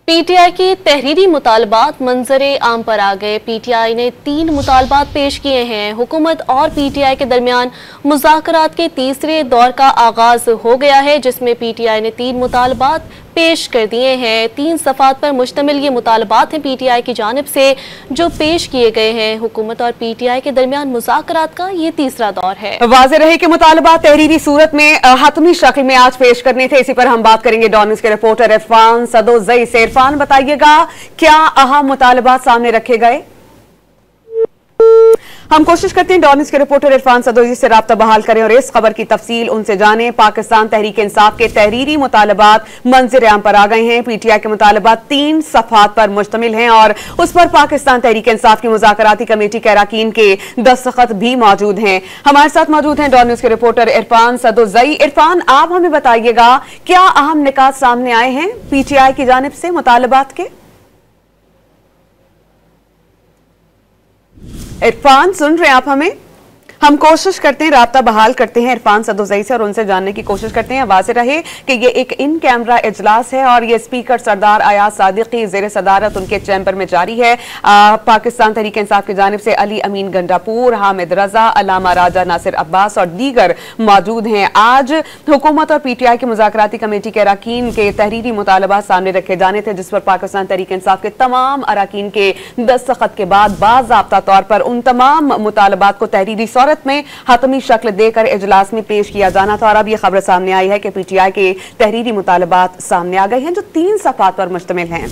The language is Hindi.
पीटीआई के तहरीरी मुतालबात मंजरे आम पर आ गए। पीटीआई ने 3 मुतालबात पेश किए हैं। हुकूमत और पीटीआई के दरमियान मुज़ाकरात के तीसरे दौर का आगाज हो गया है, जिसमें पीटीआई ने 3 मुतालबात पेश कर दिए हैं। 3 सफ़ात पर मुश्तमिल ये मुतालबात हैं पीटीआई की जानिब से जो पेश किए गए हैं। हुकूमत और पीटीआई के दरमियान मुज़ाकरात का ये तीसरा दौर है। वाज़े रहे कि मुतालबात तहरीरी सूरत में हतमी शक्ल में आज पेश करने थे। इसी पर हम बात करेंगे डॉन न्यूज़ के रिपोर्टर इरफान सदोज़ई से। इरफान, बताइएगा क्या अहम मुतालबात सामने रखे गए? हम कोशिश करते हैं डॉन न्यूज़ के रिपोर्टर इरफान सदोज़ई से राब्ता बहाल करें और इस खबर की तफसील उनसे जानें। पाकिस्तान तहरीक इंसाफ के तहरीरी मुतालबात मंजर आम पर आ गए हैं। पीटीआई के मुतालबात 3 सफ़ात पर मुश्तमिल हैं और उस पर पाकिस्तान तहरीक इंसाफ की मुज़ाकराती कमेटी के अरकान के दस्तखत भी मौजूद हैं। हमारे साथ मौजूद हैं डॉन न्यूज़ के रिपोर्टर इरफान सदोज़ई। इरफान, आप हमें बताइएगा क्या अहम निकात सामने आए हैं पीटीआई की जानिब से मुतालबात के? इरफान, सुन रहे हैं आप हमें? हम कोशिश करते हैं, राब्ता बहाल करते हैं इरफान सदोज़ई से और उनसे जानने की कोशिश करते हैं। वाज़ेह रहे कि ये एक इन कैमरा इजलास है और ये स्पीकर सरदार अयाज सादिकी ज़ेर सदारत उनके चैम्बर में जारी है। पाकिस्तान तहरीक इंसाफ की जानिब से अली अमीन गंडापुर, हामिद रजा, अलामा राजा नासिर अब्बास और दीगर मौजूद हैं। आज हुकूमत और पीटीआई की मुज़ाकराती कमेटी के अरकान के तहरीरी मुतालबात सामने रखे जाने थे, जिस पर पाकिस्तान तहरीक इंसाफ के तमाम अरकान के दस्तखत के बाद बाज़ाब्ता तौर पर उन तमाम मुतालबात को तहरीरी में हतमी शक्ल देकर इजलास में पेश किया जाना था। और अब यह खबर सामने आई है कि पीटीआई के तहरीरी मुतालबात सामने आ गए हैं जो 3 सफ़ात पर मुश्तमिल हैं।